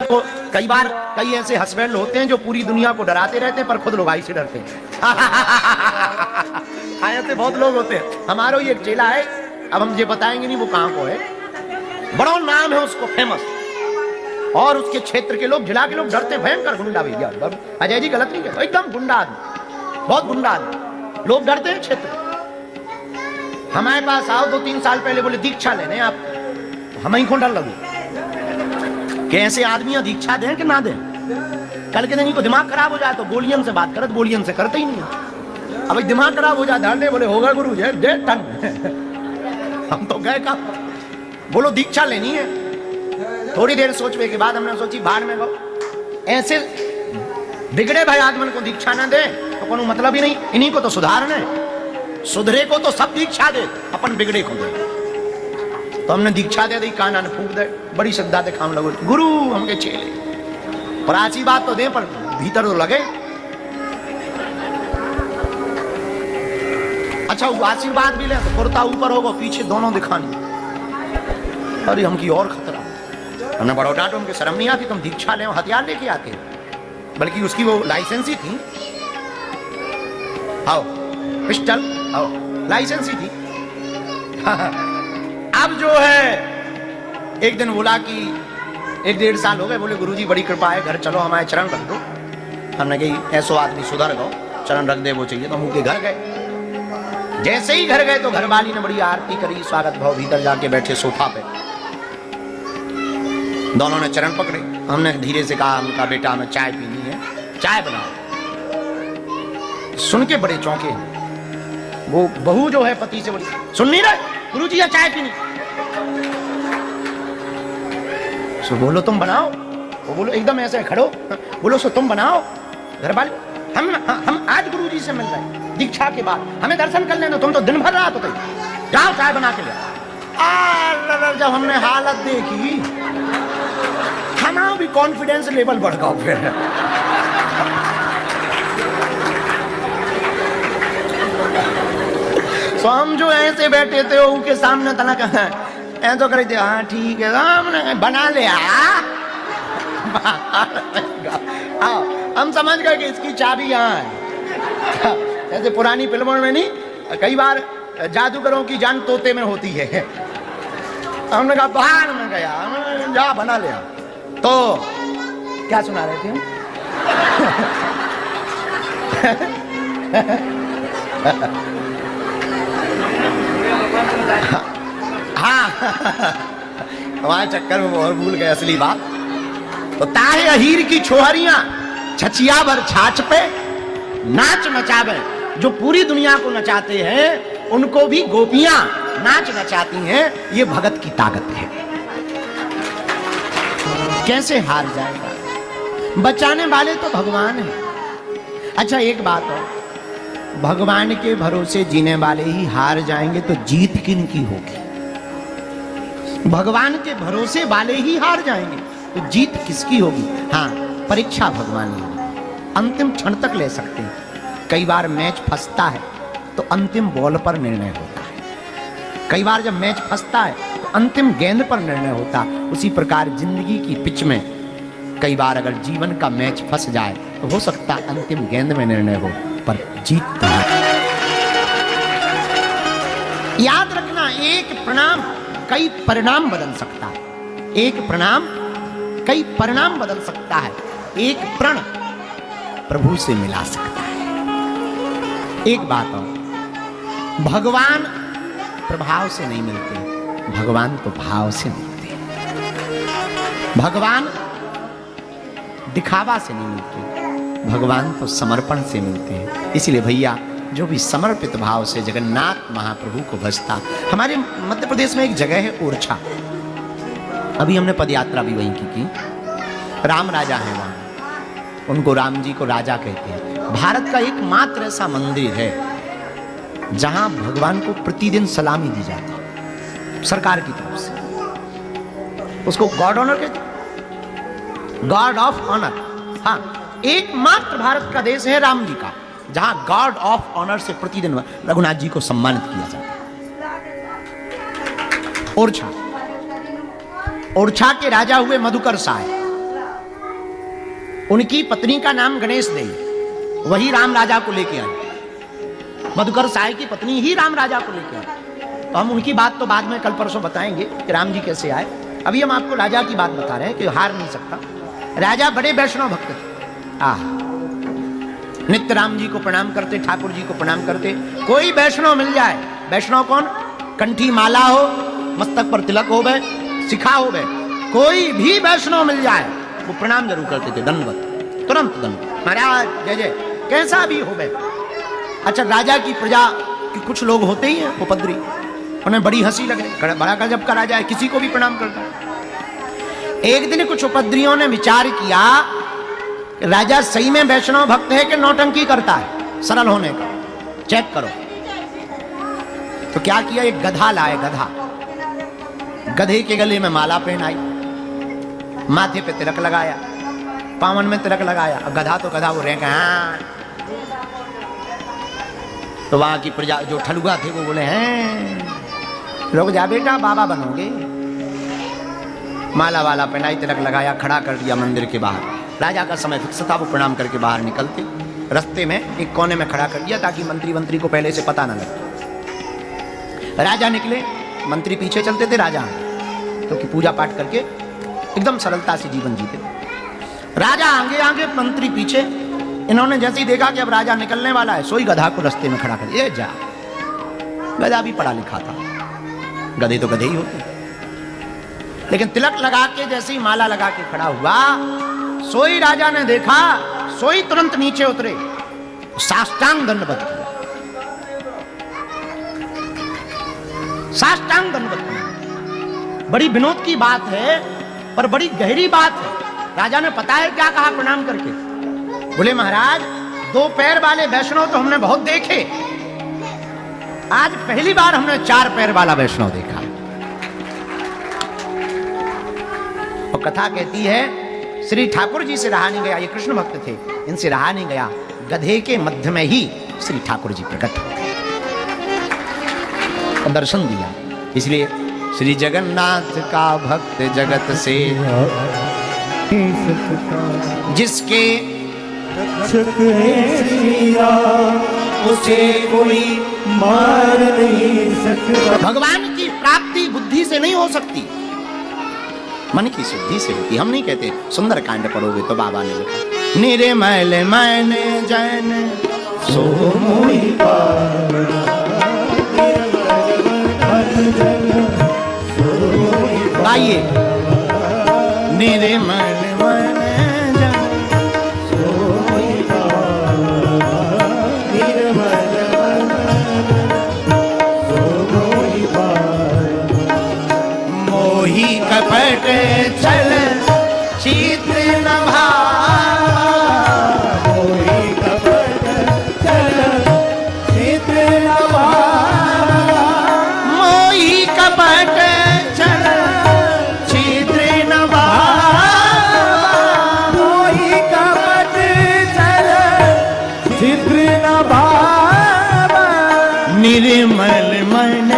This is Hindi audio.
तो कई बार कई ऐसे हस्बैंड होते हैं जो पूरी दुनिया को डराते रहते हैं पर खुद लोग आई से डरते हैं। ऐसे बहुत लोग होते हैं। हमारा ये चेला है, अब हम ये बताएंगे नहीं वो कहां को है, बड़ा नाम है उसको फेमस, और उसके क्षेत्र के लोग जिला के लोग डरते, भयंकर गुंडा भैया। अजय जी गलत नहीं कहते, एकदम गुंडा आदमी, बहुत गुंडा आदमी, लोग डरते हैं क्षेत्र। हमारे पास आओ 2-3 साल पहले, बोले दीक्षा लेने आप, हमें ही डर लगू कि ऐसे आदमी दीक्षा दें कि ना दें। कल के दिन इनको दिमाग खराब हो जाए तो बोलियन से बात करत, बोलियन से करते ही नहीं। अब दिमाग खराब हो जाए धरने, बोले होगा गुरु जी दे टन। हम तो गए का, बोलो दीक्षा लेनी है। थोड़ी देर सोचने के बाद हमने सोची बाहर में गो, ऐसे बिगड़े भाई आदमी को दीक्षा ना दे तो कोनो मतलब ही नहीं। इन्हीं को तो सुधारने, सुधरे को तो सब दीक्षा दे, अपन बिगड़े को दे। तो हमने दीक्षा दे दी, काना ने फूक दे, बड़ी श्रद्धा दिखा हम लोग गुरु हमके चेले, पर आशीर्वाद तो दे पर भीतर तो लगे। अच्छा वो आशीर्वाद भी ले तो कुर्ता ऊपर होगा पीछे दोनों दिखानी, अरे हमकी और खतरा। हमने बड़ा डांटो, हमके शर्म नहीं आती, तुम दीक्षा ले हथियार लेके आते, बल्कि उसकी वो लाइसेंस ही थी, आओ पिस्टल, आओ लाइसेंस ही थी। अब जो है एक दिन बोला कि 1-1.5 साल हो गए, बोले गुरुजी बड़ी कृपा है, घर चलो हमारे चरण रख दो। हमने कही ऐसो आदमी सुधर गो, चरण रख दे वो चाहिए, तो हम उनके घर गए। जैसे ही घर गए तो घर वाली ने बड़ी आरती करी, स्वागत भाव, भीतर जाके बैठे सोफा पे, दोनों ने चरण पकड़े। हमने धीरे से कहा, उनका बेटा हमें चाय पीनी है, चाय बनाओ। सुन के बड़े चौंके, वो बहू जो है पति से बोली सुन नहीं रहे गुरुजी या चाय पीनी। सो बोलो तुम बनाओ, वो बोलो एकदम ऐसे खड़ो, बोलो सो तुम बनाओ। घर वाले हम आज गुरुजी से मिल रहे हैं दीक्षा के बाद, हमें दर्शन कर लेना, तुम तो दिन भर रात होते, जाओ चाय बना के ले। जब हमने हालत देखी हमारा भी कॉन्फिडेंस लेवल बढ़ गया। फिर सो हम जो ऐसे बैठे थे उनके सामने तना ऐ तो कर दिया, हाँ ठीक है हमने बना लिया। हम समझ गए कि इसकी चाबी यहाँ है। जैसे पुरानी फिल्मों में नहीं, कई बार जादूगरों की जान तोते में होती है। हमने कहा बाहर में गया, जा बना लिया। तो क्या सुना रहे थे? हाँ हमारे चक्कर में और भूल गए असली बात। तो ताहे हीर की छोहरियां छचिया भर छाछ पे नाच नचावे, जो पूरी दुनिया को नचाते हैं उनको भी गोपियां नाच नचाती हैं। ये भगत की ताकत है। कैसे हार जाएगा? बचाने वाले तो भगवान है। अच्छा एक बात और, भगवान के भरोसे जीने वाले ही हार जाएंगे तो जीत किन की होगी? भगवान के भरोसे वाले ही हार जाएंगे तो जीत किसकी होगी? हाँ, परीक्षा भगवान ही अंतिम क्षण तक ले सकते हैं। कई बार मैच फंसता है तो अंतिम बॉल पर निर्णय होता है। कई बार जब मैच फंसता है तो अंतिम गेंद पर निर्णय होता। उसी प्रकार जिंदगी की पिच में कई बार अगर जीवन का मैच फंस जाए तो हो सकता है अंतिम गेंद में निर्णय हो, पर जीत नहीं। याद रखना, एक प्रणाम कई परिणाम बदल सकता है। एक प्रणाम कई परिणाम बदल सकता है। एक प्रण प्रभु से मिला सकता है। एक बात और, भगवान प्रभाव से नहीं मिलते, भगवान तो भाव से मिलते हैं। भगवान दिखावा से नहीं मिलते, भगवान तो समर्पण से मिलते हैं। इसलिए भैया जो भी समर्पित भाव से जगन्नाथ महाप्रभु को भजता। हमारे मध्य प्रदेश में एक जगह है ओरछा, अभी हमने पदयात्रा भी वहीं की। राम राजा है वहां, उनको राम जी को राजा कहते हैं। भारत का एकमात्र ऐसा मंदिर है जहां भगवान को प्रतिदिन सलामी दी जाती है सरकार की तरफ से। उसको गॉड ऑनर कहते हैं, गॉड ऑफ ऑनर। हाँ, एकमात्र भारत का देश है राम जी का जहां गॉड ऑफ ऑनर से प्रतिदिन रघुनाथ जी को सम्मानित किया जाता है। ओरछा, ओरछा के राजा हुए मधुकर साय। उनकी पत्नी का नाम गणेश देवी, वही राम राजा को लेके आई। मधुकर साय की पत्नी ही राम राजा को लेके आई। तो हम उनकी बात तो बाद में कल परसों बताएंगे कि राम जी कैसे आए। अभी हम आपको राजा की बात बता रहे हैं कि हार नहीं सकता। राजा बड़े वैष्णव भक्त थे। नित्य राम जी को प्रणाम करते, ठाकुर जी को प्रणाम करते। कोई वैष्णव मिल जाए, वैष्णव कौन, कंठी माला हो, मस्तक पर तिलक हो गए, शिखा हो गए, कोई भी वैष्णव मिल जाए वो प्रणाम जरूर करते थे, दंडवत, तुरंत दंडवत, महाराज जय जय, कैसा भी हो गए। अच्छा, राजा की प्रजा कि कुछ लोग होते ही हैं उपद्री, उन्हें बड़ी हंसी लगे, बड़ा गजब का राजा है, किसी को भी प्रणाम करता है। एक दिन कुछ उपद्रियों ने विचार किया राजा सही में वैष्णव भक्त है कि नौटंकी करता है सरल होने का, चेक करो। तो क्या किया, एक गधा लाए, गधा, गधे के गले में माला पहनाई, माथे पे तिलक लगाया, पावन में तिलक लगाया। अब गधा तो गधा, वो रह गया। तो वहां की प्रजा जो ठलुआ थे वो बोले, हैं लोग जा बेटा बाबा बनोगे। माला वाला पहनाई, तिलक लगाया, खड़ा कर दिया मंदिर के बाहर। राजा का समय फिक्स था, वो प्रणाम करके बाहर निकलते, रास्ते में एक कोने में खड़ा कर दिया ताकि मंत्री को पहले से पता न लगे। राजा निकले, मंत्री पीछे चलते थे, राजा क्योंकि पूजा पाठ करके एकदम सरलता से जीवन जीते। राजा आगे आगे, मंत्री पीछे। इन्होंने जैसे ही देखा कि अब राजा निकलने वाला है, सोई गधा को रास्ते में खड़ा कर दिया। जा, गधा भी पढ़ा लिखा था, गधे तो गधे ही होते, लेकिन तिलक लगा के जैसे ही माला लगा के खड़ा हुआ, सोई राजा ने देखा, सोई तुरंत नीचे उतरे, साष्टांग दंडवत किया, साष्टांग दंडवत किया। बड़ी विनोद की बात है पर बड़ी गहरी बात है। राजा ने पता है क्या कहा प्रणाम करके, बोले महाराज 2 पैर वाले वैष्णव तो हमने बहुत देखे, आज पहली बार हमने 4 पैर वाला वैष्णव देखा। और कथा कहती है श्री ठाकुर जी से रहा नहीं गया, ये कृष्ण भक्त थे, इनसे रहा नहीं गया, गधे के मध्य में ही श्री ठाकुर जी प्रकट हो गए और दर्शन दिया। इसलिए श्री जगन्नाथ का भक्त जगत से, जिसके उसे कोई मार नहीं सकता। भगवान की प्राप्ति बुद्धि से नहीं हो सकती, मन की शुद्धि से होती। हम नहीं कहते सुंदर कांड पढ़ोगे तो बाबा ने लिखा, निर्मल मन जन सो मोहि पावना, गाइए, निर्मल मन जन सो मोहि पावना, निर्मल मन सो मोहि पावना, मोहि कपट चल चित्र न भावा, मोहि कपट चल चित्र न भावा, मोहि कपट चल चित्र न भावा, मोहि कपट चल चित्र न भावा, निर्मल मन